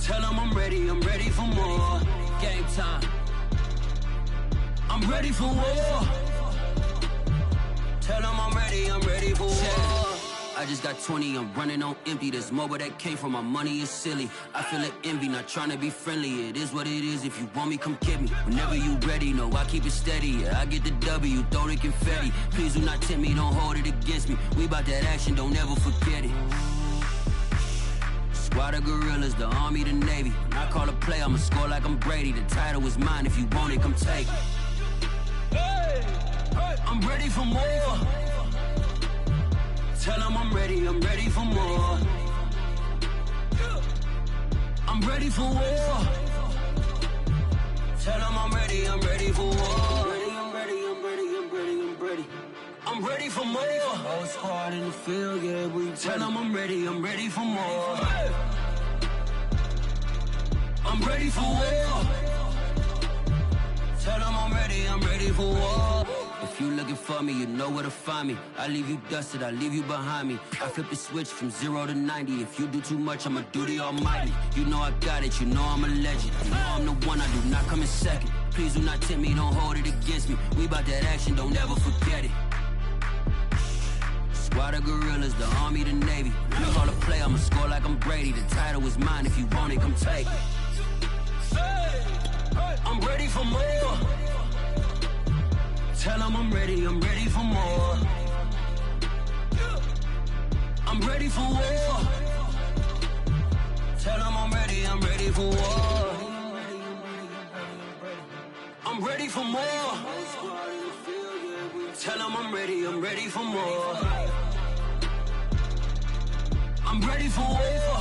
Tell them I'm ready for more. Game time. I'm ready for war. Tell them I'm ready for war. I just got 20, I'm running on empty. This mobile that came from my money is silly. I feel it envy, not trying to be friendly. It is what it is, if you want me, come get me. Whenever you ready, no, I keep it steady. Yeah, I get the W, throw the confetti. Please do not tempt me, don't hold it against me. We bout that action, don't ever forget it. Squad of gorillas, the army, the navy. When I call a play, I'ma score like I'm Brady. The title is mine, if you want it, come take it. I'm ready for more. Tell them I'm ready for more. I'm ready for war. Tell them I'm ready for war. I'm ready for more. Whole squad in the field, yeah, we tell them I'm ready for more. I'm ready for war. Tell them I'm ready for war. If you looking for me, you know where to find me. I leave you dusted, I leave you behind me. I flip the switch from 0 to 90. If you do too much, I'ma do the almighty. You know I got it, you know I'm a legend. You know I'm the one, I do not come in second. Please do not tempt me, don't hold it against me. We bout that action, don't ever forget it. Squad of gorillas, the army, the navy. When I call a play, I'ma score like I'm Brady. The title is mine, if you want it, come take it. I'm ready for more. Tell them I'm ready for more. I'm ready for war. Tell them I'm ready for war. I'm ready for more. Tell them I'm ready for more. I'm ready for war.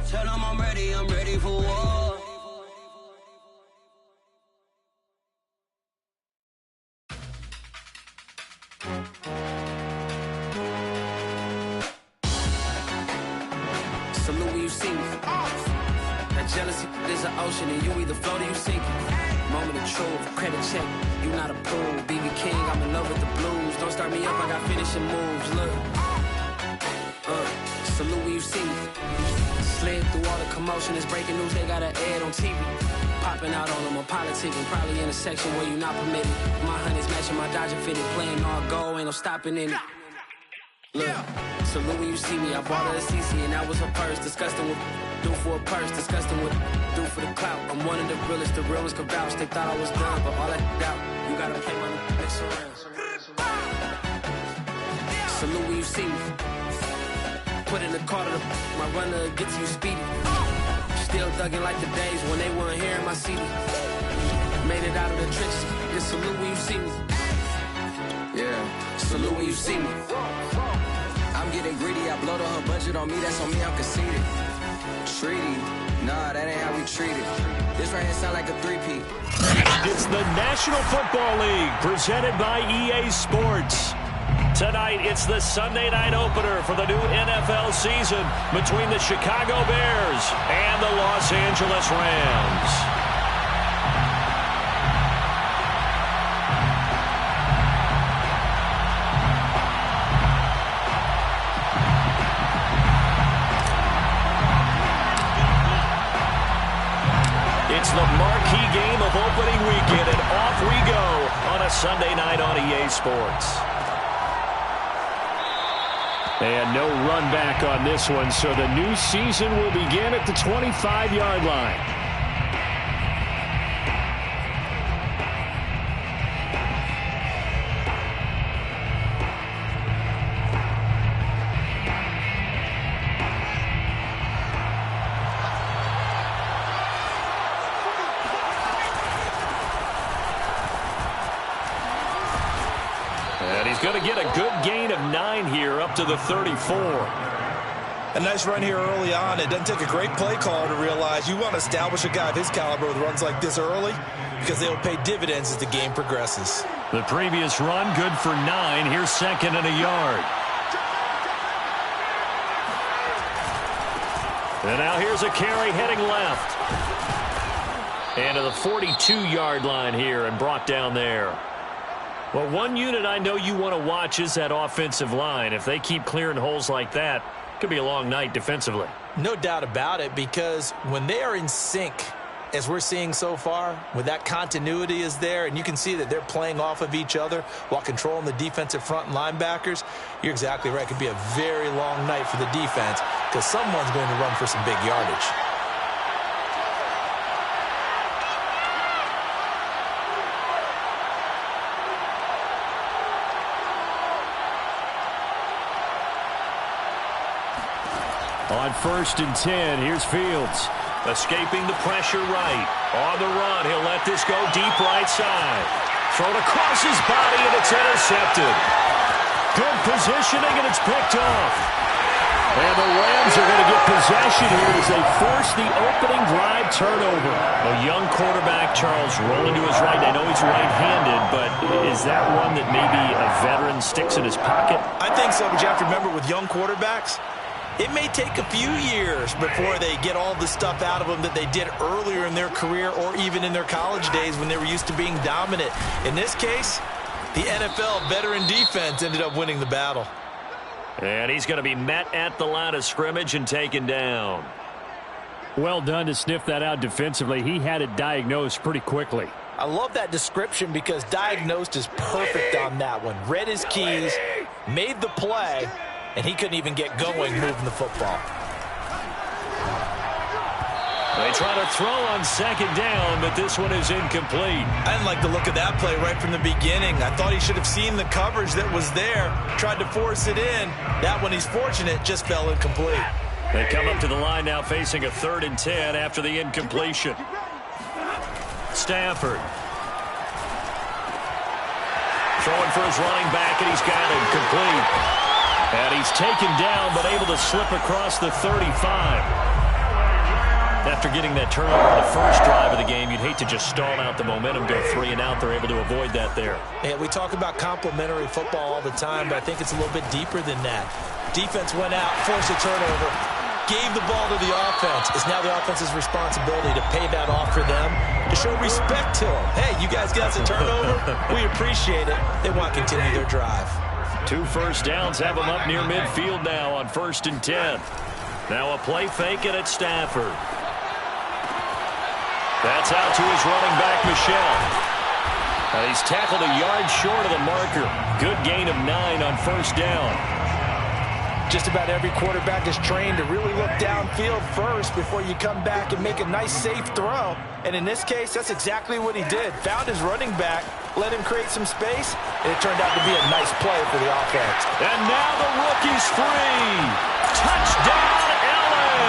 Tell them I'm ready for war. Salute when you see me. That jealousy is an ocean and you either float or you sink it. Moment of truth, credit check, you not approved. BB King, I'm in love with the blues. Don't start me up, I got finishing moves, look. Salute when you see me. Slid through all the commotion, it's breaking news, they got an ad on TV. Popping out on them, I'm politicking, probably in a section where you not permitted. My honey's matching my Dodger fitted, playing all go, ain't no stopping in it. Look, salute when you see me, I bought her a CC and that was her purse. Disgusting with do for a purse, disgusting with do for the clout. I'm one of the realest, the realest could vouch. They thought I was done, but all I doubt, you gotta play my next around. Salute when you see me. Put in the car to my runner, get to you speedy. Still thugging like the days when they weren't here in my CD. Made it out of the trenches, just salute when you see me. Yeah, salute when you see me. I'm getting greedy, I blowed on her budget on me, that's on me, I'm conceited. Treaty, nah, that ain't how we treat it. This right here sound like a three-peat. It's the National Football League, presented by EA Sports. Tonight, it's the Sunday night opener for the new NFL season between the Chicago Bears and the Los Angeles Rams. It's the marquee game of opening weekend, and off we go on a Sunday night on EA Sports. And no run back on this one, so the new season will begin at the 25-yard line. And he's going to get a good gain of 9 here up to the 34. A nice run here early on. It doesn't take a great play caller to realize you want to establish a guy of his caliber with runs like this early because they'll pay dividends as the game progresses. The previous run, good for 9. Here's second and a yard. And now here's a carry heading left. And to the 42-yard line here and brought down there. Well, one unit I know you want to watch is that offensive line. If they keep clearing holes like that, it could be a long night defensively. No doubt about it, because when they are in sync, as we're seeing so far, when that continuity is there, and you can see that they're playing off of each other while controlling the defensive front and linebackers, you're exactly right. It could be a very long night for the defense because someone's going to run for some big yardage. On 1st and 10, here's Fields. Escaping the pressure right. On the run, he'll let this go deep right side. Thrown across his body, and it's intercepted. Good positioning, and it's picked off. And the Rams are going to get possession here as they force the opening drive turnover. A young quarterback, Charles, rolling to his right. I know he's right-handed, but is that one that maybe a veteran sticks in his pocket? I think so, but you have to remember with young quarterbacks, it may take a few years before they get all the stuff out of them that they did earlier in their career or even in their college days when they were used to being dominant. In this case, the NFL veteran defense ended up winning the battle. And he's going to be met at the line of scrimmage and taken down. Well done to sniff that out defensively. He had it diagnosed pretty quickly. I love that description because diagnosed is perfect on that one. Read his keys, made the play, and he couldn't even get going moving the football. They try to throw on 2nd down, but this one is incomplete. I didn't like the look of that play right from the beginning. I thought he should have seen the coverage that was there, tried to force it in. That one, he's fortunate, just fell incomplete. They come up to the line now facing a 3rd and 10 after the incompletion. Stafford. Throwing for his running back, and he's got him complete. And he's taken down, but able to slip across the 35. After getting that turnover on the first drive of the game, you'd hate to just stall out the momentum, go 3 and out. They're able to avoid that there. Yeah, we talk about complementary football all the time, but I think it's a little bit deeper than that. Defense went out, forced a turnover, gave the ball to the offense. It's now the offense's responsibility to pay that off for them, to show respect to them. Hey, you guys got us a turnover. We appreciate it. They want to continue their drive. 2 first downs have them up near midfield now on 1st and 10. Now a play fake, and it's Stafford. That's out to his running back, Michel. And he's tackled a yard short of the marker. Good gain of 9 on 1st down. Just about every quarterback is trained to really look downfield first before you come back and make a nice, safe throw. And in this case, that's exactly what he did. Found his running back, let him create some space, and it turned out to be a nice play for the offense. And now the rookie's free. Touchdown, LA!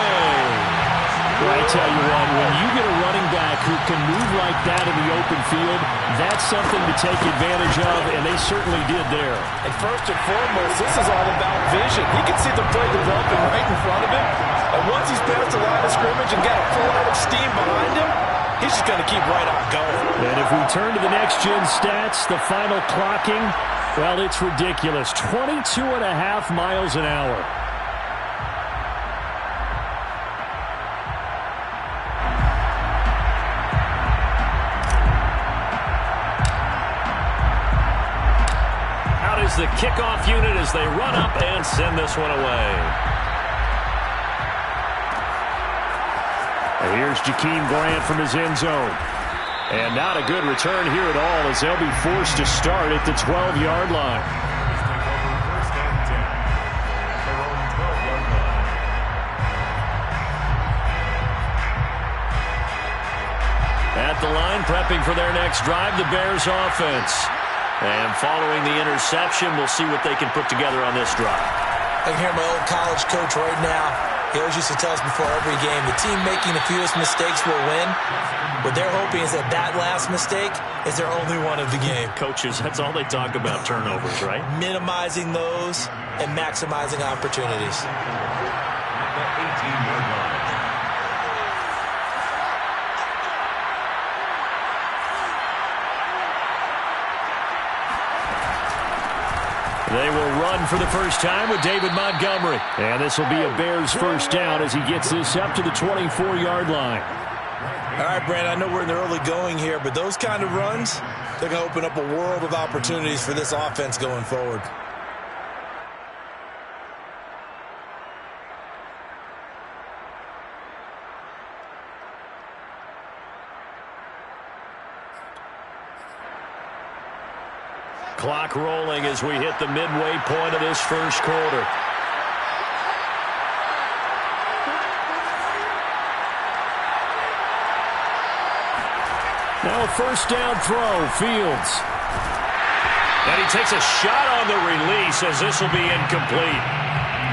I tell you what, when you get a running back who can move like that in the open field, that's something to take advantage of, and they certainly did there. And first and foremost, this is all about vision. He can see the play developing right in front of him, and once he's past the line of scrimmage and got a full head of steam behind him, he's just going to keep right on going. And if we turn to the next-gen stats, the final clocking, well, it's ridiculous. 22.5 miles an hour. The kickoff unit as they run up and send this one away. And here's Jakeem Grant from his end zone. And not a good return here at all as they'll be forced to start at the 12-yard line. At the line, prepping for their next drive, the Bears offense. And following the interception, we'll see what they can put together on this drive. I can hear my old college coach right now. He always used to tell us before every game, the team making the fewest mistakes will win. What they're hoping is that that last mistake is their only one of the game. Coaches, that's all they talk about, turnovers, right? Minimizing those and maximizing opportunities. They will run for the first time with David Montgomery. And this will be a Bears first down as he gets this up to the 24-yard line. All right, Brandon, I know we're in the early going here, but those kind of runs, they're going to open up a world of opportunities for this offense going forward. Clock rolling as we hit the midway point of this first quarter. Now a first down throw, Fields. And he takes a shot on the release as this will be incomplete.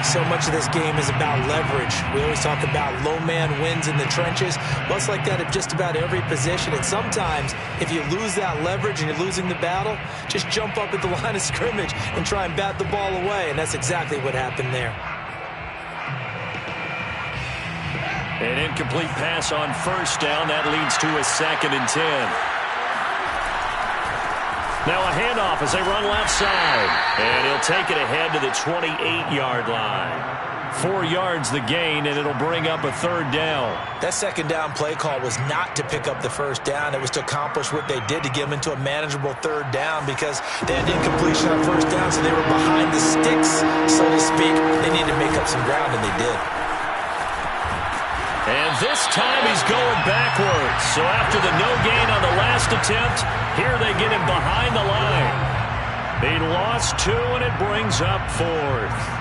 So much of this game is about leverage. We always talk about low man wins in the trenches. Well, it's like that at just about every position. And sometimes, if you lose that leverage and you're losing the battle, just jump up at the line of scrimmage and try and bat the ball away. And that's exactly what happened there. An incomplete pass on first down. That leads to a 2nd and 10. Now a handoff as they run left side. And he'll take it ahead to the 28-yard line. 4 yards the gain, and it'll bring up a 3rd down. That 2nd down play call was not to pick up the first down. It was to accomplish what they did to get them into a manageable 3rd down because they had incompletion on first down, so they were behind the sticks, so to speak. They needed to make up some ground, and they did. And this time he's going backwards. So after the no gain on the last attempt, here they get him behind the line. They lost 2, and it brings up 4th.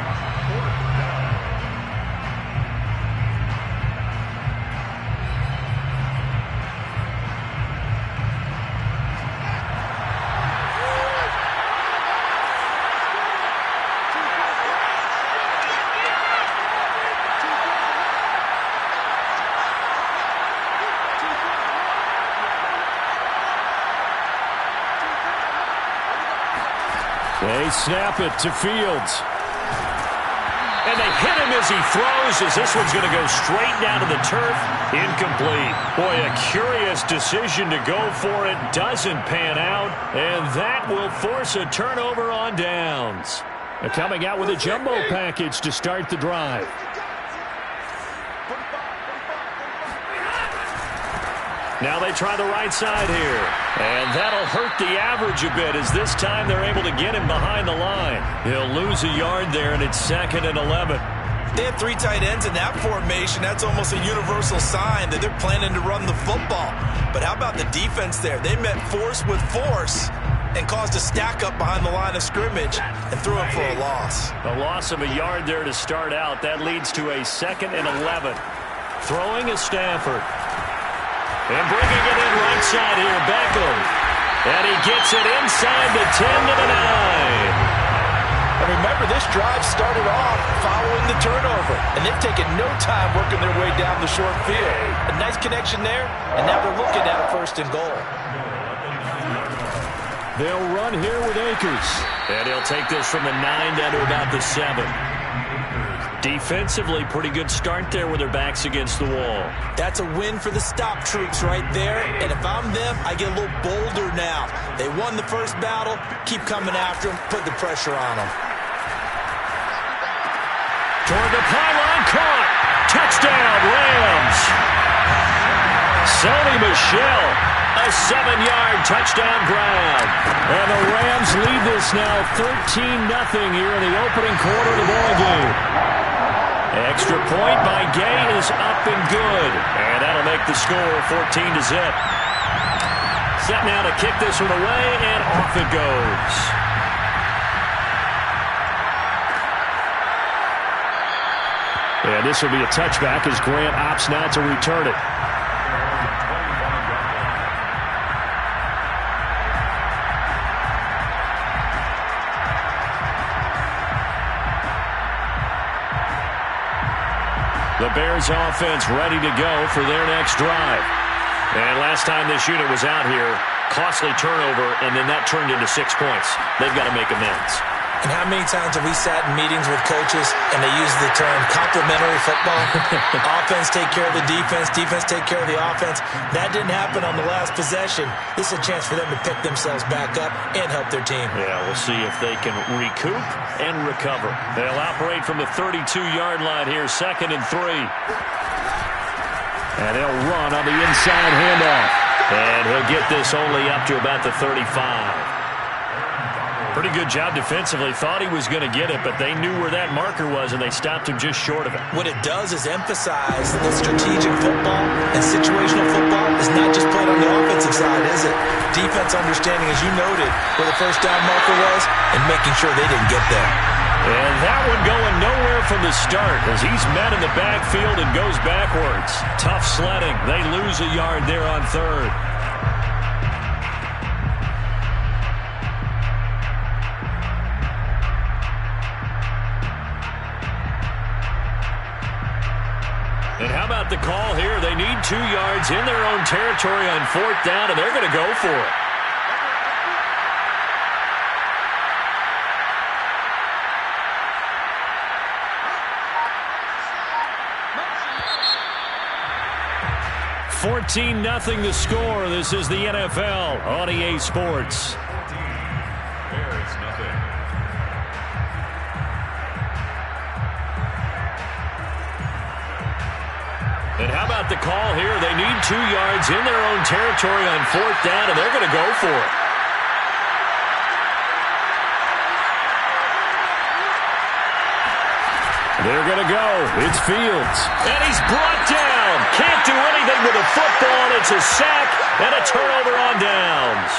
They snap it to Fields. And they hit him as he throws, as this one's going to go straight down to the turf. Incomplete. Boy, a curious decision to go for it. Doesn't pan out. And that will force a turnover on downs. They're coming out with a jumbo package to start the drive. Now they try the right side here. And that'll hurt the average a bit as this time they're able to get him behind the line. He'll lose a yard there, and it's 2nd and 11. They had 3 tight ends in that formation. That's almost a universal sign that they're planning to run the football. But how about the defense there? They met force with force and caused a stack up behind the line of scrimmage and threw it for a loss. A loss of a yard there to start out. That leads to a 2nd and 11. Throwing is Stafford. And bringing it in right side here, Beckham. And he gets it inside the 10 to the 9. And remember, this drive started off following the turnover. And they've taken no time working their way down the short field. A nice connection there, and now they're looking at a 1st and goal. They'll run here with Akers. And he'll take this from the 9 down to about the 7. Defensively, pretty good start there with their backs against the wall. That's a win for the stop troops right there. And if I'm them, I get a little bolder now. They won the first battle. Keep coming after them. Put the pressure on them. Toward the pylon, caught. Touchdown, Rams. Sony Michel, a 7-yard touchdown grab. And the Rams lead this now 13-0 here in the opening quarter of the ball game. Extra point by Gay is up and good. And that'll make the score 14-0. Set now to kick this one away, and off it goes. And this will be a touchback as Grant opts not to return it. The Bears offense ready to go for their next drive. And last time this unit was out here, costly turnover, and then that turned into 6 points. They've got to make amends. And how many times have we sat in meetings with coaches and they use the term complementary football? Offense take care of the defense, defense take care of the offense. That didn't happen on the last possession. This is a chance for them to pick themselves back up and help their team. Yeah, we'll see if they can recoup and recover. They'll operate from the 32-yard line here, 2nd and 3. And they'll run on the inside handoff. And he'll get this only up to about the 35. Pretty good job defensively. Thought he was going to get it, but they knew where that marker was, and they stopped him just short of it. What it does is emphasize that strategic football and situational football is not just played on the offensive side, is it? Defense understanding, as you noted, where the first down marker was and making sure they didn't get there. And that one going nowhere from the start as he's met in the backfield and goes backwards. Tough sledding. They lose a yard there on third. And how about the call here? They need 2 yards in their own territory on 4th down, and they're going to go for it. $14-0 the score. This is the NFL on EA Sports. And how about the call here? They need 2 yards in their own territory on 4th down, and they're going to go for it. They're going to go. It's Fields. And he's brought down. Can't do anything with the football. It's a sack and a turnover on downs.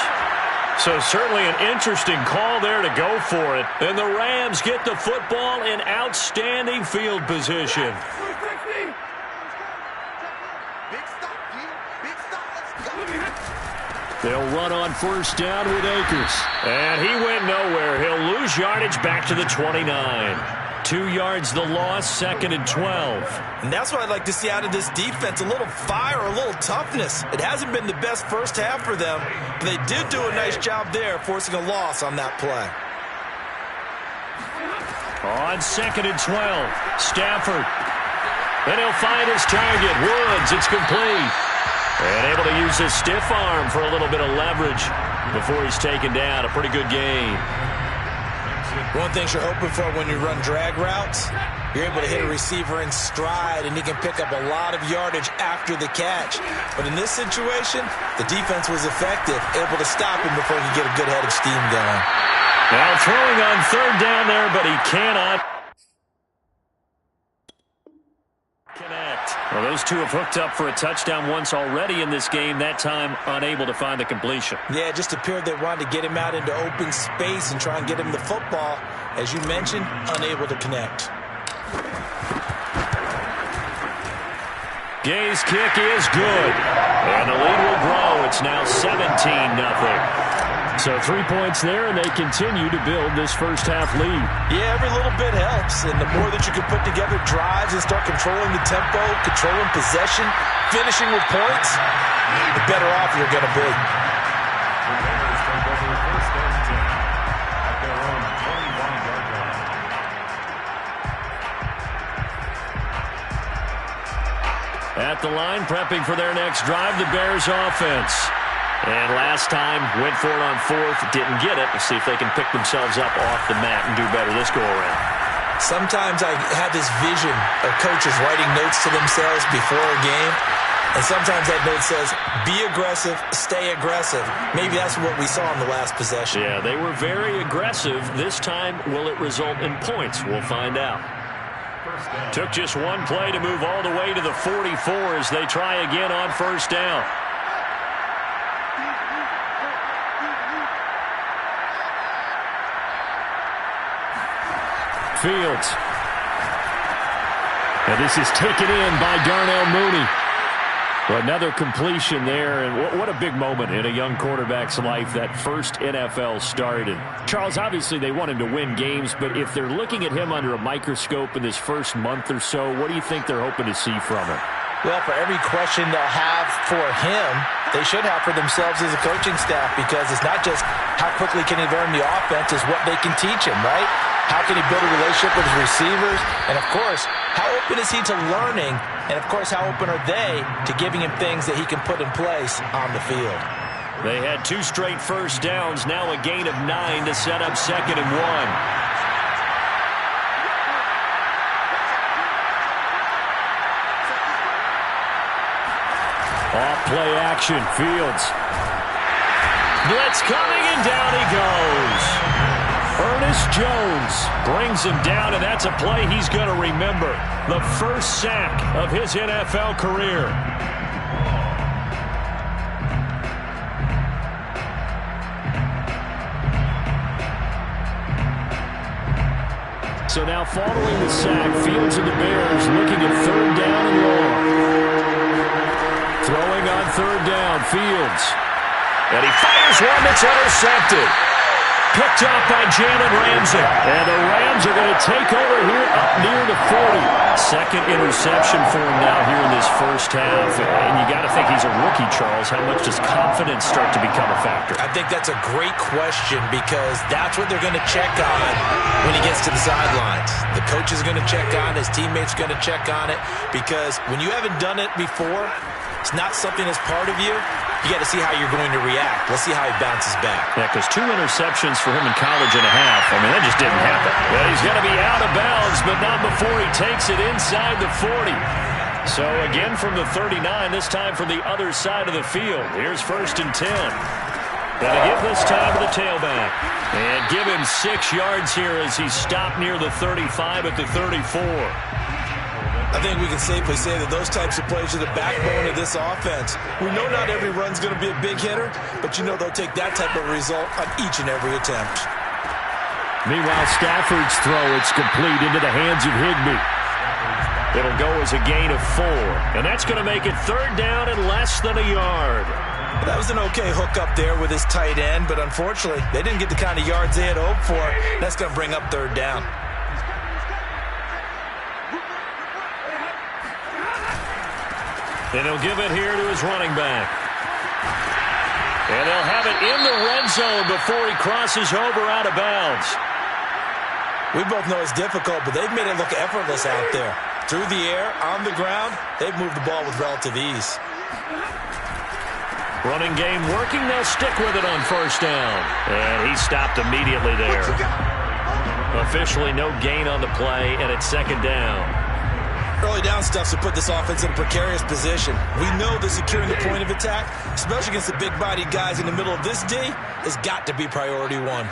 So certainly an interesting call there to go for it. And the Rams get the football in outstanding field position. They'll run on 1st down with Akers. And he went nowhere. He'll lose yardage back to the 29. 2 yards the loss, 2nd and 12. And that's what I'd like to see out of this defense, a little fire, a little toughness. It hasn't been the best first half for them, but they did do a nice job there, forcing a loss on that play. On 2nd and 12, Stafford. Then he'll find his target, Woods. It's complete. And able to use his stiff arm for a little bit of leverage before he's taken down. A pretty good game. One thing you're hoping for when you run drag routes, you're able to hit a receiver in stride, and he can pick up a lot of yardage after the catch. But in this situation, the defense was effective, able to stop him before he could get a good head of steam going. Now throwing on 3rd down there, but he cannot connect. Well, those two have hooked up for a touchdown once already in this game, that time unable to find the completion. Yeah, it just appeared they wanted to get him out into open space and try and get him the football. As you mentioned, unable to connect. Gay's kick is good. And the lead will grow. It's now 17-0. So 3 points there, and they continue to build this first half lead. Yeah, every little bit helps, and the more that you can put together drives and start controlling the tempo, controlling possession, finishing with points, the better off you're going to be. At the line, prepping for their next drive, the Bears offense. And last time, went for it on 4th, didn't get it. We'll see if they can pick themselves up off the mat and do better this go-around. Sometimes I have this vision of coaches writing notes to themselves before a game, and sometimes that note says, be aggressive, stay aggressive. Maybe that's what we saw in the last possession. Yeah, they were very aggressive. This time, will it result in points? We'll find out. Took just one play to move all the way to the 44 as they try again on 1st down. Fields. And this is taken in by Darnell Mooney. Another completion there, and what a big moment in a young quarterback's life, that first NFL start. And Charles, obviously they want him to win games, but if they're looking at him under a microscope in this first month or so, what do you think they're hoping to see from him? Well, for every question they'll have for him, they should have for themselves as a coaching staff, because it's not just how quickly can he learn the offense, it's what they can teach him, right? How can he build a relationship with his receivers? And, of course, how open is he to learning? And, of course, how open are they to giving him things that he can put in place on the field? They had 2 straight first downs, now a gain of 9 to set up 2nd and 1. Off play action, Fields. Blitz coming, and down he goes. Ernest Jones brings him down, and that's a play he's going to remember. The first sack of his NFL career. So now following the sack, Fields and the Bears looking at third down and long. Throwing on third down, Fields. And he fires one that's intercepted. Picked off by Jalen Ramsey. And the Rams are going to take over here up near the 40. Second interception for him now here in this first half. And you got to think he's a rookie, Charles. How much does confidence start to become a factor? I think that's a great question because that's what they're going to check on when he gets to the sidelines. The coach is going to check on, his teammates are going to check on it, because when you haven't done it before, it's not something that's part of you. You got to see how you're going to react. Let's see how he bounces back. Yeah, because 2 interceptions for him in college and a half. I mean, that just didn't happen. Well, he's going to be out of bounds, but not before he takes it inside the 40. So again from the 39, this time from the other side of the field. Here's 1st and 10. Going to give this time to the tailback. And give him 6 yards here as he stopped near the 35 at the 34. I think we can safely say that those types of plays are the backbone of this offense. We know not every run's going to be a big hitter, but you know they'll take that type of result on each and every attempt. Meanwhile, Stafford's throw, it's complete into the hands of Higbee. It'll go as a gain of 4, and that's going to make it third down and less than a yard. That was an okay hook up there with his tight end, but unfortunately, they didn't get the kind of yards they had hoped for. That's going to bring up third down. And he'll give it here to his running back. And they'll have it in the red zone before he crosses over out of bounds. We both know it's difficult, but they've made it look effortless out there. Through the air, on the ground, they've moved the ball with relative ease. Running game working, they'll stick with it on first down. And he stopped immediately there. Officially no gain on the play, and it's second down. Early down stuff to put this offense in a precarious position. We know that securing the point of attack, especially against the big-bodied guys in the middle of this D, has got to be priority 1.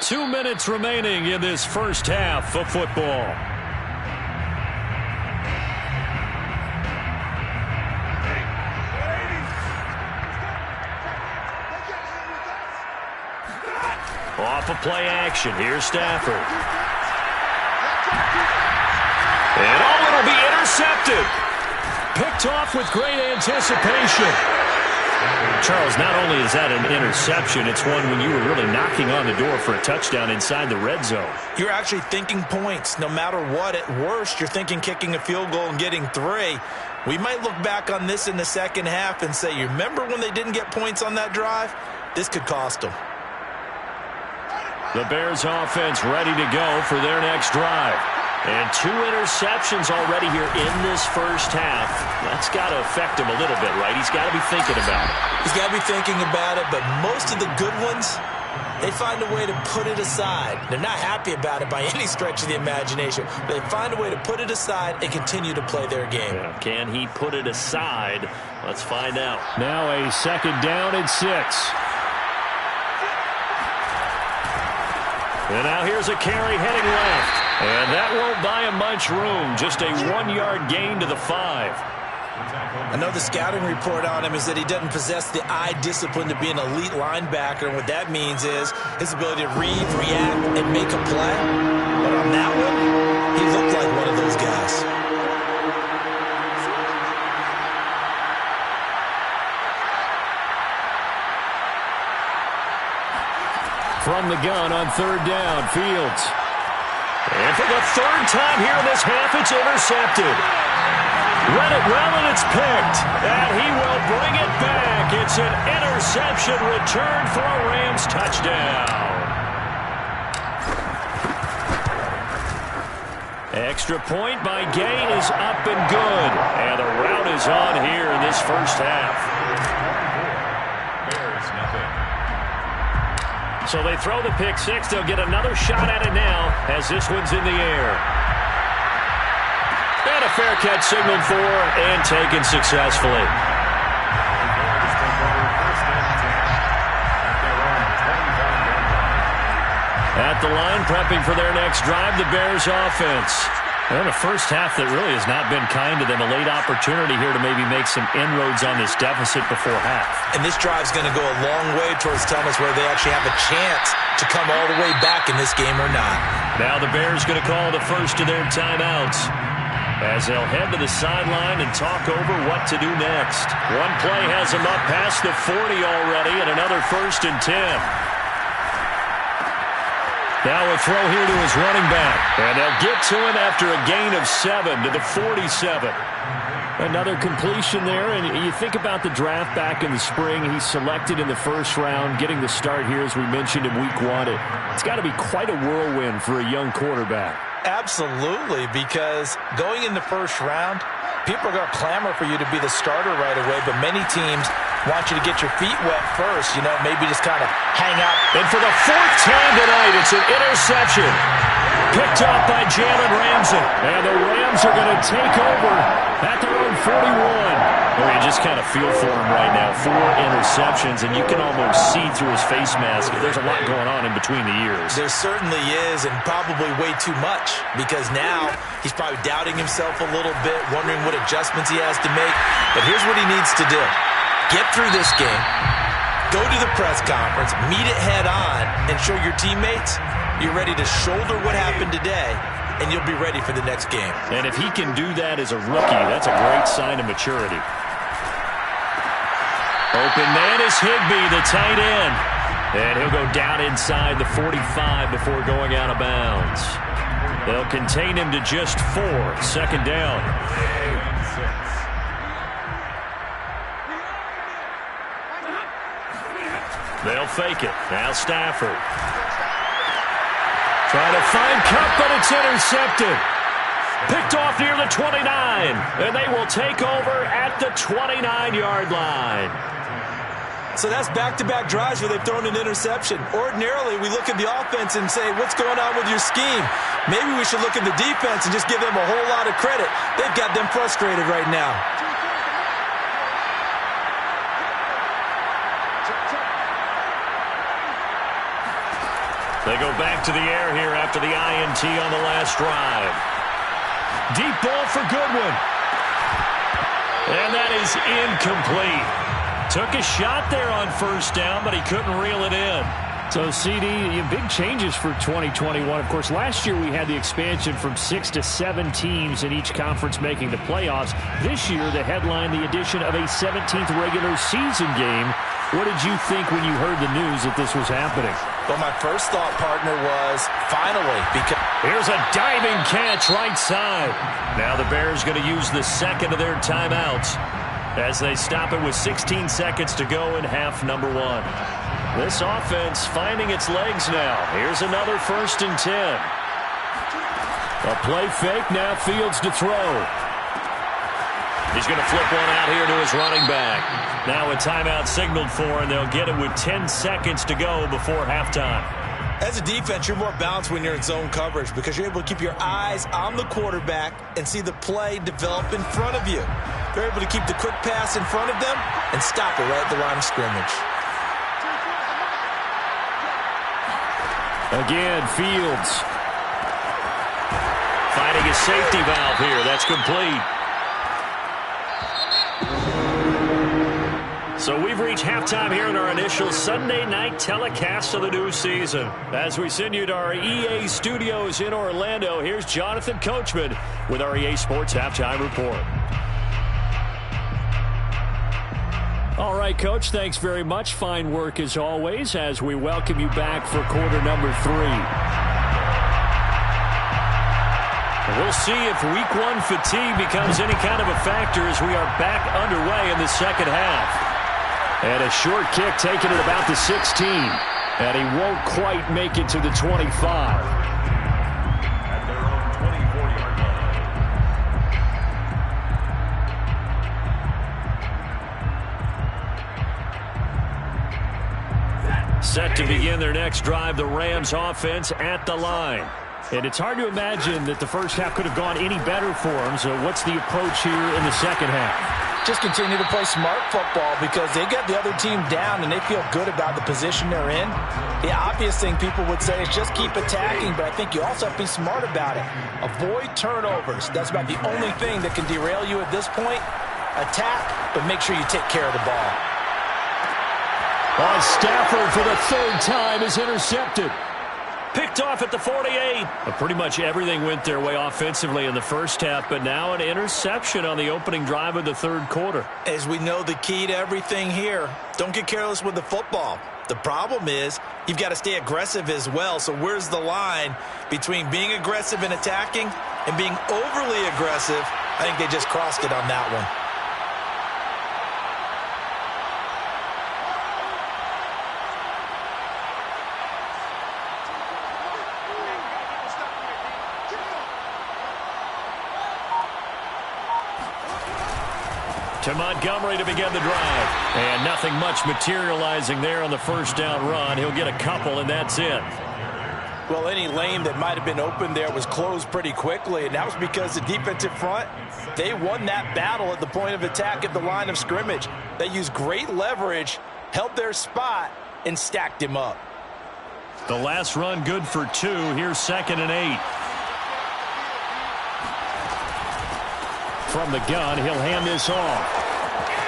2 minutes remaining in this first half of football. Off of play action. Here's Stafford. And it'll be intercepted. Picked off with great anticipation. Charles, not only is that an interception, it's one when you were really knocking on the door for a touchdown inside the red zone. You're actually thinking points. No matter what, at worst, you're thinking kicking a field goal and getting 3. We might look back on this in the second half and say, you remember when they didn't get points on that drive? This could cost them. The Bears offense ready to go for their next drive. And 2 interceptions already here in this first half. That's got to affect him a little bit, right? He's got to be thinking about it. He's got to be thinking about it, but most of the good ones, they find a way to put it aside. They're not happy about it by any stretch of the imagination. But they find a way to put it aside and continue to play their game. Yeah. Can he put it aside? Let's find out. Now a second down and 6. And now here's a carry heading left. And that won't buy him much room. Just a 1-yard gain to the 5. I know the scouting report on him is that he doesn't possess the eye discipline to be an elite linebacker. And what that means is his ability to read, react, and make a play. But on that one, he looked like one of those guys. From the gun on third down, Fields. And for the third time here in this half, it's intercepted. Read it well, and it's picked. And he will bring it back. It's an interception return for a Rams touchdown. Extra point by Gain is up and good. And the route is on here in this first half. So they throw the pick 6. They'll get another shot at it now as this one's in the air. And a fair catch signaled for and taken successfully. At the line, prepping for their next drive, the Bears offense. Well, the first half that really has not been kind to them. A late opportunity here to maybe make some inroads on this deficit before half. And this drive's going to go a long way towards telling us whether they actually have a chance to come all the way back in this game or not. Now the Bears going to call the first of their timeouts as they'll head to the sideline and talk over what to do next. One play has them up past the 40 already, and another 1st and 10. Now a throw here to his running back. And they'll get to him after a gain of 7 to the 47. Another completion there, and you think about the draft back in the spring. He's selected in the first round, getting the start here, as we mentioned in week 1. It's got to be quite a whirlwind for a young quarterback. Absolutely, because going in the first round, people are going to clamor for you to be the starter right away, but many teams want you to get your feet wet first, maybe just kind of hang out. And for the 4th time tonight, it's an interception. Picked up by Jalen Ramsey. And the Rams are going to take over at their own 41. Well, you just kind of feel for him right now. 4 interceptions, and you can almost see through his face mask. There's a lot going on in between the ears. There certainly is, and probably way too much, because now he's probably doubting himself a little bit, wondering what adjustments he has to make. But here's what he needs to do. Get through this game, go to the press conference, meet it head on, and show your teammates you're ready to shoulder what happened today, and you'll be ready for the next game. And if he can do that as a rookie, that's a great sign of maturity. Open man is Higbee, the tight end. And he'll go down inside the 45 before going out of bounds. They'll contain him to just 4, 2nd down. They'll fake it. Now Stafford. Trying to find Cup, but it's intercepted. Picked off near the 29. And they will take over at the 29-yard line. So that's back-to-back drives where they've thrown an interception. Ordinarily, we look at the offense and say, what's going on with your scheme? Maybe we should look at the defense and just give them a whole lot of credit. They've got them frustrated right now. They go back to the air here after the INT on the last drive. Deep ball for Goodwin. And that is incomplete. Took a shot there on 1st down, but he couldn't reel it in. So, CD, big changes for 2021. Of course, last year we had the expansion from 6 to 7 teams in each conference making the playoffs. This year, the headline, the addition of a 17th regular season game. What did you think when you heard the news that this was happening? Well, my first thought, partner, was finally. Because here's a diving catch right side. Now the Bears going to use the 2nd of their timeouts as they stop it with 16 seconds to go in half number 1. This offense finding its legs now. Here's another 1st and 10. A play fake, now Fields to throw. He's going to flip one out here to his running back. Now a timeout signaled for, and they'll get it with 10 seconds to go before halftime. As a defense, you're more balanced when you're in zone coverage because you're able to keep your eyes on the quarterback and see the play develop in front of you. They're able to keep the quick pass in front of them and stop it right at the line of scrimmage. Again, Fields. Finding a safety valve here. That's complete. So we've reached halftime here in our initial Sunday night telecast of the new season. As we send you to our EA studios in Orlando, here's Jonathan Coachman with our EA Sports Halftime Report. All right, Coach, thanks very much. Fine work as always as we welcome you back for quarter number 3. We'll see if week 1 fatigue becomes any kind of a factor as we are back underway in the second half. And a short kick taken at about the 16. And he won't quite make it to the 25. At their own 24-yard line. Set to begin their next drive, the Rams offense at the line. And it's hard to imagine that the first half could have gone any better for them. So what's the approach here in the second half? Just continue to play smart football because they get the other team down and they feel good about the position they're in. The obvious thing people would say is just keep attacking, but I think you also have to be smart about it. Avoid turnovers. That's about the only thing that can derail you at this point. Attack, but make sure you take care of the ball. Stafford for the third time is intercepted. Picked off at the 48. Pretty much everything went their way offensively in the first half, but now an interception on the opening drive of the third quarter. As we know, the key to everything here, don't get careless with the football. The problem is you've got to stay aggressive as well. So where's the line between being aggressive and attacking and being overly aggressive? I think they just crossed it on that one. To Montgomery to begin the drive. And nothing much materializing there on the first down run. He'll get a couple, and that's it. Well, any lane that might have been open there was closed pretty quickly, and that was because the defensive front, they won that battle at the point of attack at the line of scrimmage. They used great leverage, held their spot, and stacked him up. The last run good for 2. Here's 2nd and 8. From the gun, he'll hand this off.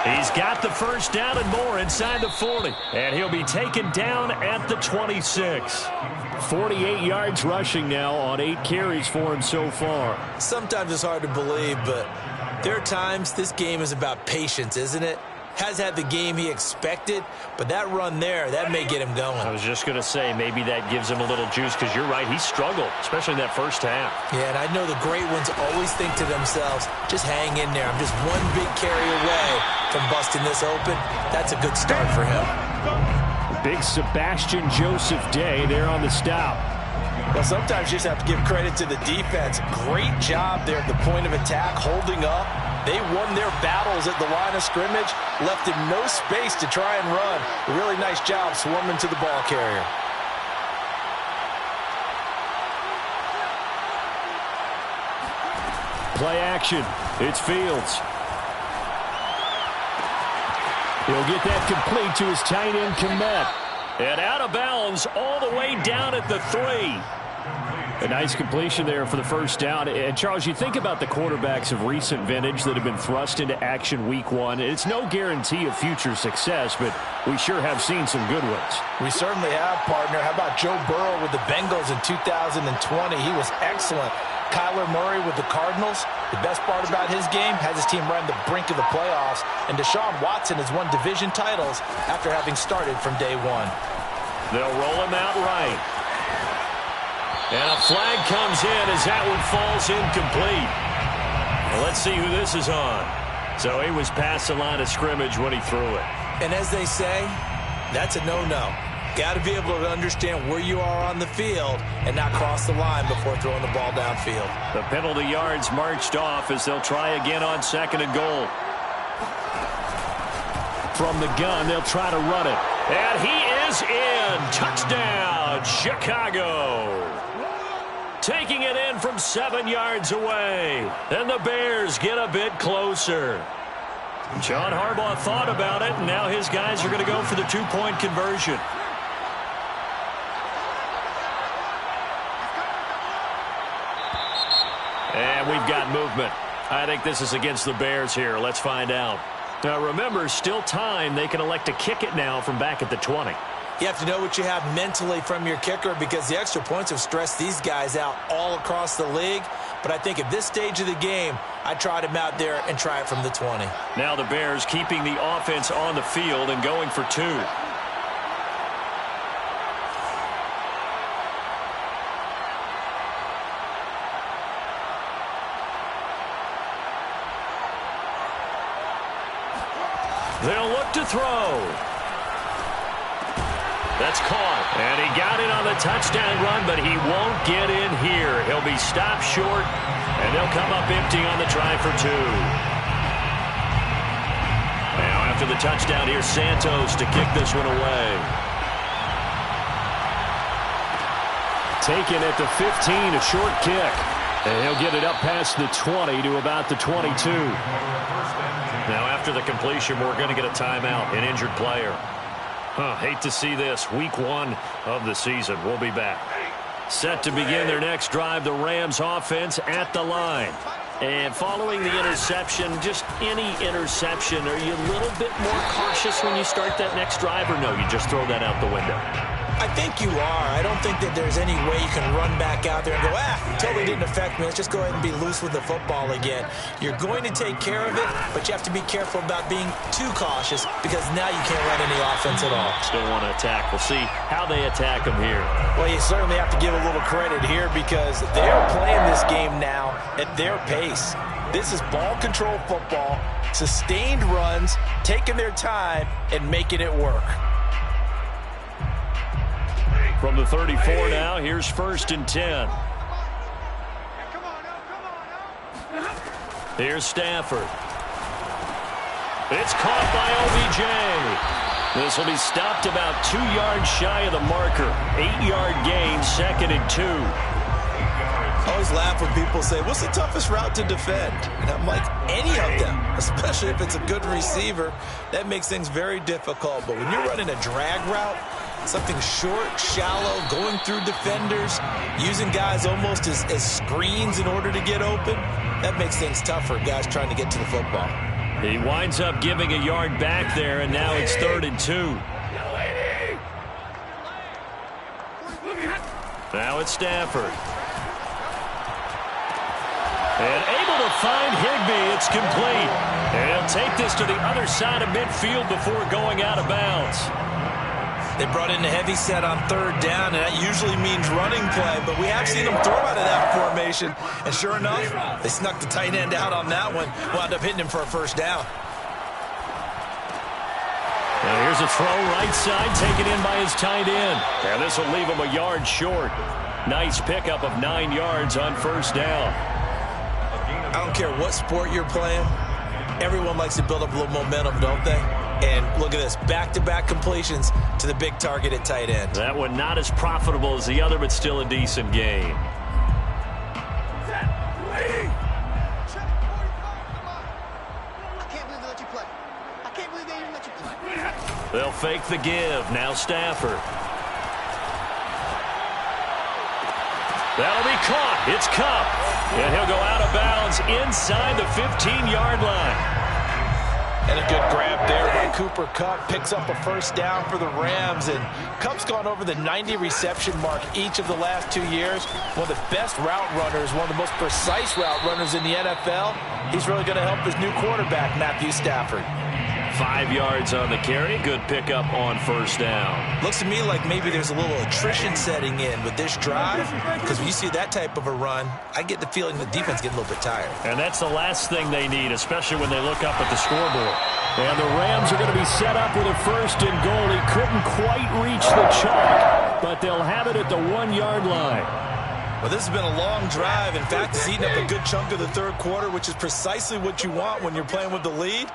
He's got the first down and more inside the 40. And he'll be taken down at the 26. 48 yards rushing now on 8 carries for him so far. Sometimes it's hard to believe, but there are times this game is about patience, isn't it? Has had the game he expected, but that run there, that may get him going. I was just going to say, maybe that gives him a little juice, because you're right, he struggled, especially in that first half. Yeah, and I know the great ones always think to themselves, just hang in there. I'm just one big carry away from busting this open. That's a good start for him. Big Sebastian Joseph Day there on the stop. Well, sometimes you just have to give credit to the defense. Great job there at the point of attack, holding up. They won their battles at the line of scrimmage, left him no space to try and run. A really nice job swarming to the ball carrier. Play action. It's Fields. He'll get that complete to his tight end, Commish. And out of bounds all the way down at the 3. A nice completion there for the first down. And, Charles, you think about the quarterbacks of recent vintage that have been thrust into action week 1. It's no guarantee of future success, but we sure have seen some good ones. We certainly have, partner. How about Joe Burrow with the Bengals in 2020? He was excellent. Kyler Murray with the Cardinals. The best part about his game, has his team right on the brink of the playoffs. And Deshaun Watson has won division titles after having started from day 1. They'll roll him out right. And a flag comes in as that one falls incomplete. Well, let's see who this is on. So he was past the line of scrimmage when he threw it. And as they say, that's a no-no. Got to be able to understand where you are on the field and not cross the line before throwing the ball downfield. The penalty yards marched off as they'll try again on 2nd and goal. From the gun, they'll try to run it. And he is in. Touchdown, Chicago. Taking it in from 7 yards away. And the Bears get a bit closer. John Harbaugh thought about it, and now his guys are going to go for the 2-point conversion. And we've got movement. I think this is against the Bears here. Let's find out. Now, remember, still time. They can elect to kick it now from back at the 20. You have to know what you have mentally from your kicker because the extra points have stressed these guys out all across the league. But I think at this stage of the game, I'd trot him out there and try it from the 20. Now the Bears keeping the offense on the field and going for 2. They'll look to throw. That's caught. And he got it on the touchdown run, but he won't get in here. He'll be stopped short, and they'll come up empty on the try for 2. Now after the touchdown, here's Santos to kick this one away. Taken at the 15, a short kick. And he'll get it up past the 20 to about the 22. Now after the completion, we're going to get a timeout, an injured player. Hate to see this. Week 1 of the season. We'll be back. Set to begin their next drive, the Rams offense at the line. And following the interception, just any interception, are you a little bit more cautious when you start that next drive, or no, you just throw that out the window? I think you are. I don't think that there's any way you can run back out there and go, totally didn't affect me. Let's just go ahead and be loose with the football again. You're going to take care of it, but you have to be careful about being too cautious because now you can't run any offense at all. Still want to attack. We'll see how they attack them here. Well, you certainly have to give a little credit here because they're playing this game now at their pace. This is ball control football, sustained runs, taking their time, and making it work. From the 34 now, here's 1st and 10. Here's Stafford. It's caught by OBJ. This will be stopped about 2 yards shy of the marker. 8-yard gain, 2nd and 2. I always laugh when people say, what's the toughest route to defend? And I'm like, any of them, especially if it's a good receiver. That makes things very difficult. But when you're running a drag route, something short, shallow, going through defenders, using guys almost as screens in order to get open, that makes things tough for guys trying to get to the football. He winds up giving a yard back there, and now it's 3rd and 2. Now it's Stafford. And able to find Higbee. It's complete. And he'll take this to the other side of midfield before going out of bounds. They brought in a heavy set on 3rd down, and that usually means running play, but we have seen them throw out of that formation. And sure enough, they snuck the tight end out on that one, wound up hitting him for a 1st down. Now here's a throw right side, taken in by his tight end. And this will leave him a yard short. Nice pickup of 9 yards on 1st down. I don't care what sport you're playing. Everyone likes to build up a little momentum, don't they? And look at this, back-to-back completions to the big target at tight end. That one not as profitable as the other, but still a decent gain. They'll fake the give. Now Stafford. That'll be caught. It's Kupp. And he'll go out of bounds inside the 15-yard line. And a good grab there by Cooper Kupp. Picks up a 1st down for the Rams. And Kupp's gone over the 90 reception mark each of the last 2 years. One of the best route runners, one of the most precise route runners in the NFL. He's really going to help his new quarterback, Matthew Stafford. 5 yards on the carry. Good pickup on 1st down. Looks to me like maybe there's a little attrition setting in with this drive, because when you see that type of a run, I get the feeling the defense getting a little bit tired. And that's the last thing they need, especially when they look up at the scoreboard. And the Rams are going to be set up with a 1st and goal. He couldn't quite reach the chalk, but they'll have it at the 1-yard line. Well, this has been a long drive. In fact, it's eaten up a good chunk of the 3rd quarter, which is precisely what you want when you're playing with the lead.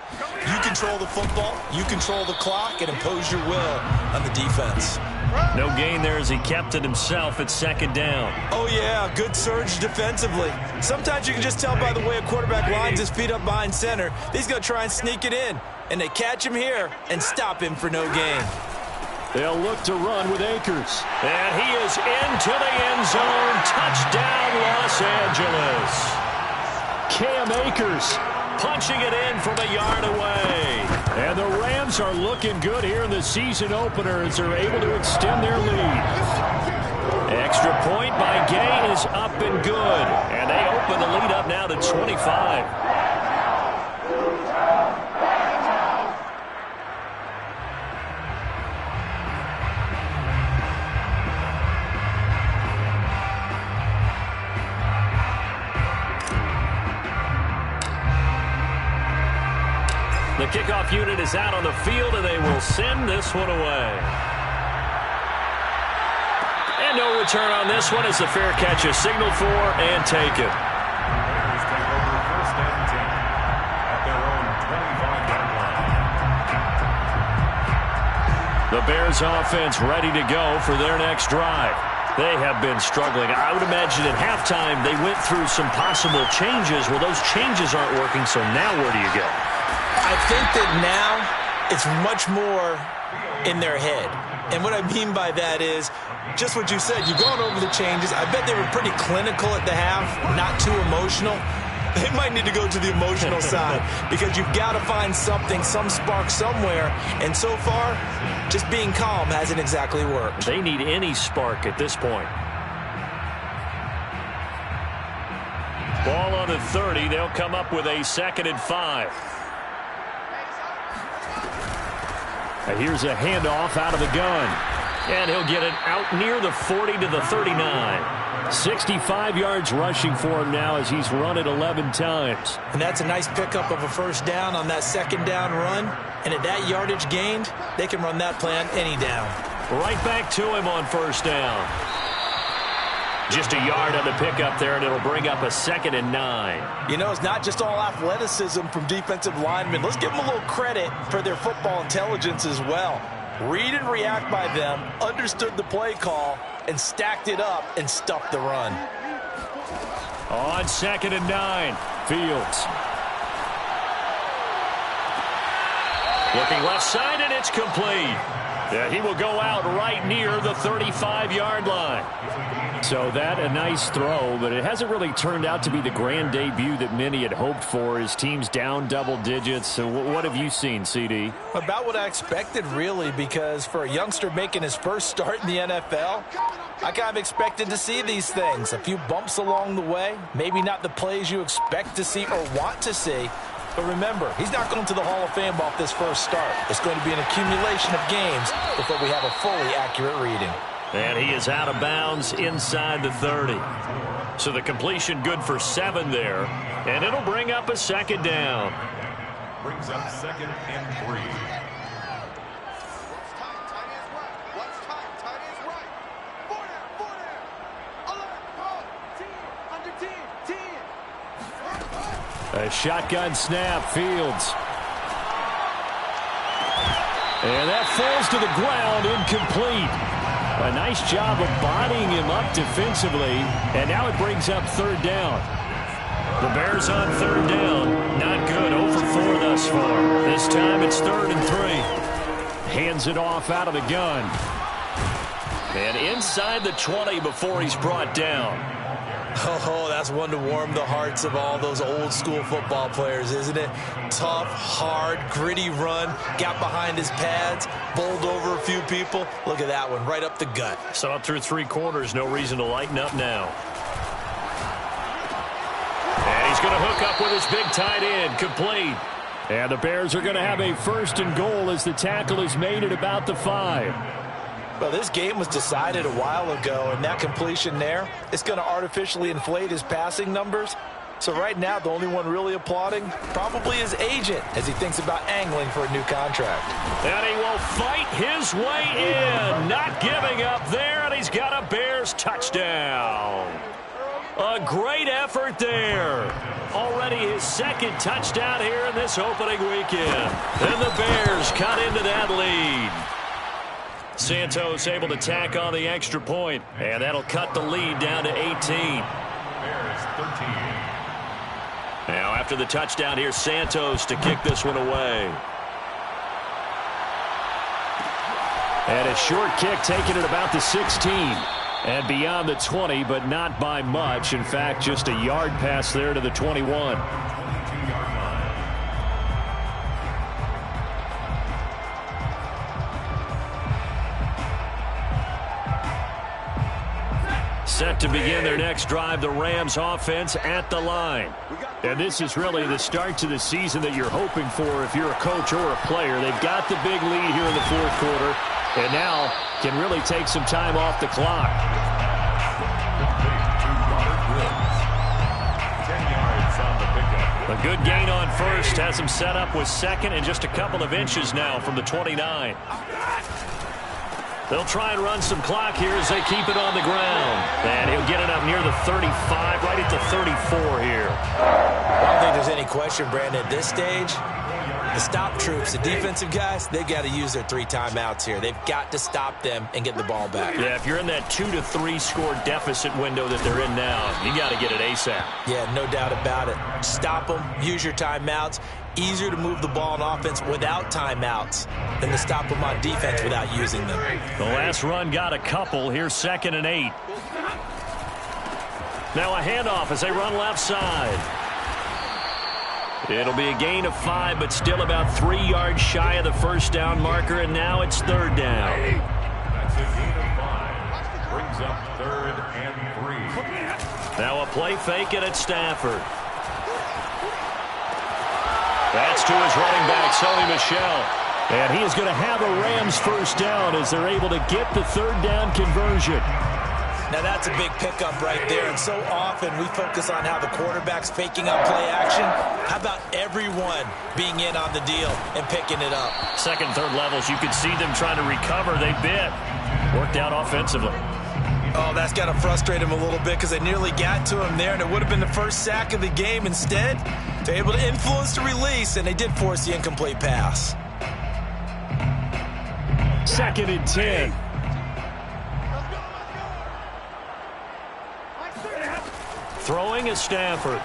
You control the football, you control the clock, and impose your will on the defense. No gain there as he kept it himself at 2nd down. Oh, yeah, good surge defensively. Sometimes you can just tell by the way a quarterback lines his feet up behind center. He's going to try and sneak it in, and they catch him here and stop him for no gain. They'll look to run with Akers. And he is into the end zone. Touchdown, Los Angeles. Cam Akers punching it in from a yard away. And the Rams are looking good here in the season opener as they're able to extend their lead. Extra point by Gay is up and good. And they open the lead up now to 25. The kickoff unit is out on the field, and they will send this one away. And no return on this one as the fair catch is signaled for and taken. The Bears offense ready to go for their next drive. They have been struggling. I would imagine at halftime they went through some possible changes. Well, those changes aren't working, so now where do you go? I think that now it's much more in their head. And what I mean by that is just what you said. You've gone over the changes. I bet they were pretty clinical at the half, not too emotional. They might need to go to the emotional side because you've got to find something, some spark somewhere. And so far, just being calm hasn't exactly worked. They need any spark at this point. Ball on the 30. They'll come up with a 2nd and 5. And here's a handoff out of the gun. And he'll get it out near the 40 to the 39. 65 yards rushing for him now as he's run it 11 times. And that's a nice pickup of a first down on that 2nd down run. And at that yardage gained, they can run that plan any down. Right back to him on 1st down. Just a yard on the pickup there, and it'll bring up a 2nd and 9. You know, it's not just all athleticism from defensive linemen. Let's give them a little credit for their football intelligence as well. Read and react by them, understood the play call, and stacked it up and stuffed the run. On 2nd and 9, Fields. Looking left side, and it's complete. Yeah, he will go out right near the 35-yard line. So that a nice throw, but it hasn't really turned out to be the grand debut that many had hoped for. His team's down double digits. So what have you seen, CD? About what I expected, really, because for a youngster making his first start in the NFL, I kind of expected to see these things. A few bumps along the way, maybe not the plays you expect to see or want to see. But remember, he's not going to the Hall of Fame off this first start. It's going to be an accumulation of games before we have a fully accurate reading. And he is out of bounds inside the 30. So the completion good for 7 there. And it'll bring up a 2nd down. Brings up 2nd and 3. A shotgun snap, Fields. And that falls to the ground, incomplete. A nice job of bodying him up defensively, and now it brings up 3rd down. The Bears on 3rd down. Not good, 0 for 4 thus far. This time it's 3rd and 3. Hands it off out of the gun. And inside the 20 before he's brought down. Oh, that's one to warm the hearts of all those old-school football players, isn't it? Tough, hard, gritty run, got behind his pads, bowled over a few people. Look at that one, right up the gut. So up through 3 quarters, no reason to lighten up now. And he's going to hook up with his big tight end, complete. And the Bears are going to have a 1st and goal as the tackle is made at about the 5. Well, this game was decided a while ago, and that completion there is going to artificially inflate his passing numbers. So right now, the only one really applauding probably his agent as he thinks about angling for a new contract. And he will fight his way in, not giving up there, and he's got a Bears touchdown. A great effort there. Already his 2nd touchdown here in this opening weekend. And the Bears cut into that lead. Santos able to tack on the extra point, and that'll cut the lead down to 18. Bears 13. Now after the touchdown, here's Santos to kick this one away. And a short kick taken at about the 16. And beyond the 20, but not by much. In fact, just a yard pass there to the 21. Set to begin their next drive, the Rams offense at the line. And this is really the start to the season that you're hoping for if you're a coach or a player. They've got the big lead here in the 4th quarter, and now can really take some time off the clock. 10 yards on the pickup. A good gain on 1st, has him set up with 2nd and just a couple of inches now from the 29. They'll try and run some clock here as they keep it on the ground. And he'll get it up near the 35, right at the 34 here. I don't think there's any question, Brandon, at this stage. The stop troops, the defensive guys, they've got to use their 3 timeouts here. They've got to stop them and get the ball back. Yeah, if you're in that 2 to 3 score deficit window that they're in now, you got to get it ASAP. Yeah, no doubt about it. Stop them, use your timeouts, Easier to move the ball on offense without timeouts than to stop them on defense without using them. The last run got a couple. Here's 2nd and 8. Now a handoff as they run left side. It'll be a gain of 5, but still about 3 yards shy of the first down marker, and now it's 3rd down. That's a gain of 5. Brings up 3rd and 3. Now a play fake it at Stafford. That's to his running back, Sony Michel. And he is going to have a Rams first down as they're able to get the 3rd down conversion. Now that's a big pickup right there, and so often we focus on how the quarterback's faking up play action. How about everyone being in on the deal and picking it up? 2nd, 3rd levels, you could see them trying to recover. They bit. Worked out offensively. Oh, that's got to frustrate him a little bit because they nearly got to him there, and it would have been the first sack of the game. Instead, they're able to influence the release, and they did force the incomplete pass. 2nd and 10. Throwing is Stafford.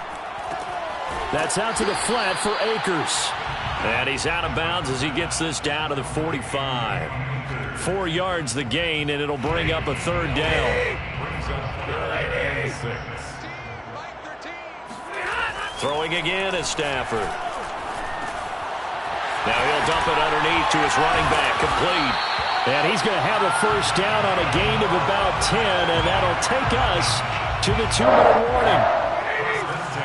That's out to the flat for Akers. And he's out of bounds as he gets this down to the 45. 4 yards the gain, and it'll bring up a 3rd down. Brings up 3rd and 6. Throwing again is Stafford. Now he'll dump it underneath to his running back, complete. And he's going to have a first down on a gain of about 10, and that'll take us to the 2-minute warning.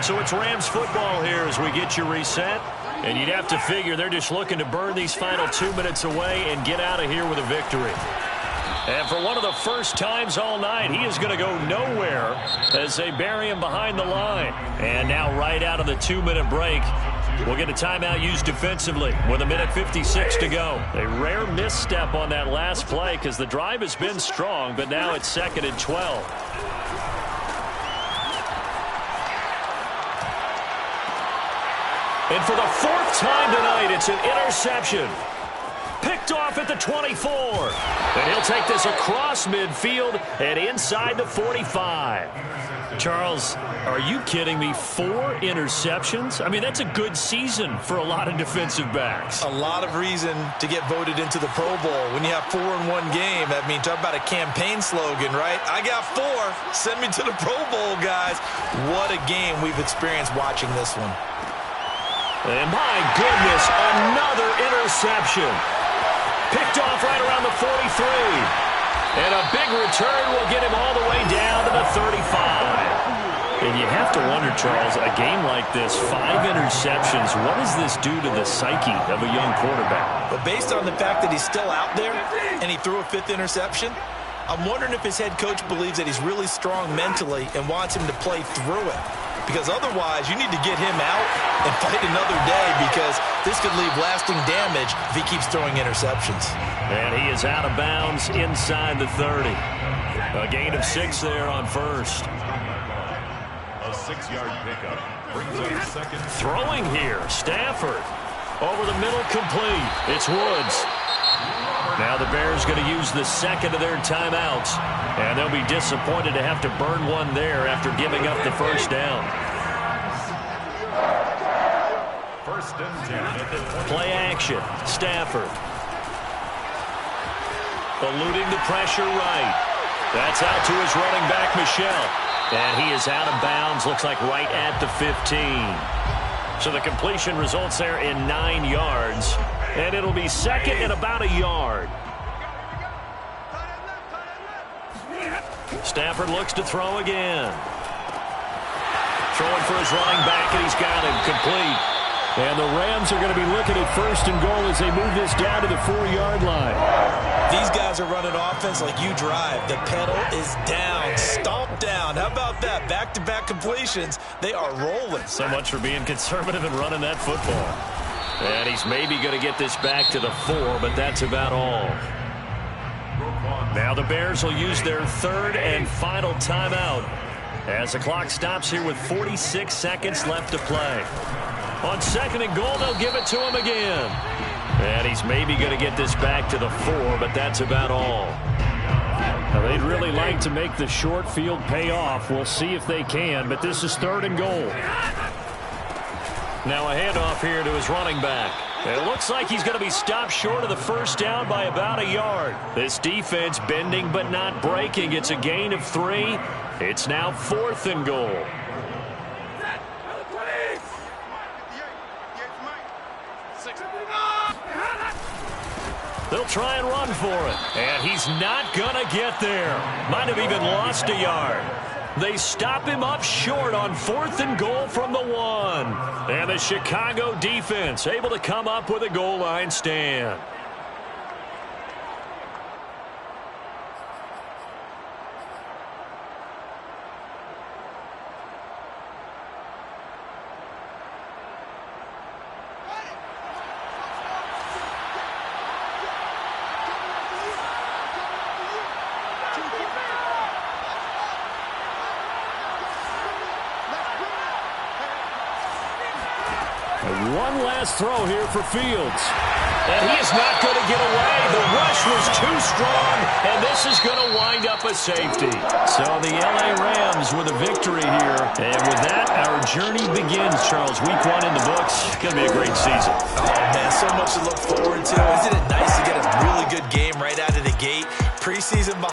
So it's Rams football here as we get you reset. And you'd have to figure they're just looking to burn these final 2 minutes away and get out of here with a victory. And for one of the first times all night, he is going to go nowhere as they bury him behind the line. And now right out of the 2-minute break, we'll get a timeout used defensively with 1:56 to go. A rare misstep on that last play because the drive has been strong, but now it's 2nd and 12. And for the 4th time tonight, it's an interception. Picked off at the 24. And he'll take this across midfield and inside the 45. Charles, are you kidding me? 4 interceptions? I mean, that's a good season for a lot of defensive backs. A lot of reason to get voted into the Pro Bowl. When you have 4 in one game, I mean, talk about a campaign slogan, right? I got 4. Send me to the Pro Bowl, guys. What a game we've experienced watching this one. And my goodness, another interception. Picked off right around the 43. And a big return will get him all the way down to the 35. And you have to wonder, Charles, a game like this, 5 interceptions, what does this do to the psyche of a young quarterback? But based on the fact that he's still out there and he threw a 5th interception, I'm wondering if his head coach believes that he's really strong mentally and wants him to play through it. Because otherwise, you need to get him out and fight another day because this could leave lasting damage if he keeps throwing interceptions. And he is out of bounds inside the 30. A gain of 6 there on first. A 6-yard pickup brings up 2nd. Throwing here, Stafford. Over the middle, complete. It's Woods. Now the Bears going to use the 2nd of their timeouts. And they'll be disappointed to have to burn one there after giving up the first down. 1st and 10 at the 20. Play action. Stafford. Eluding the pressure right. That's out to his running back, Michel. And he is out of bounds, looks like right at the 15. So the completion results there in 9 yards. And it'll be 2nd and about a yard. Stafford looks to throw again. Throwing for his running back, and he's got him complete. And the Rams are going to be looking at 1st and goal as they move this down to the 4-yard line. These guys are running offense like you drive. The pedal is down, stomp down. How about that? Back-to-back completions. They are rolling. So much for being conservative and running that football. And he's maybe going to get this back to the 4, but that's about all. Now the Bears will use their 3rd and final timeout as the clock stops here with 46 seconds left to play. On 2nd and goal, they'll give it to him again. And he's maybe going to get this back to the 4, but that's about all. Now, they'd really like to make the short field pay off. We'll see if they can, but this is 3rd and goal. Now a handoff here to his running back. It looks like he's going to be stopped short of the first down by about a yard. This defense bending but not breaking. It's a gain of 3. It's now 4th and goal. They'll try and run for it. And he's not going to get there. Might have even lost a yard. They stop him up short on 4th and goal from the 1. And the Chicago defense able to come up with a goal line stand. One last throw here for Fields. And he is not going to get away. The rush was too strong, and this is going to wind up a safety. So the L.A. Rams with a victory here. And with that, our journey begins, Charles. Week 1 in the books. It's going to be a great season. Oh, man, so much to look forward to. Isn't it nice to get a really good game right out of the gate? Preseason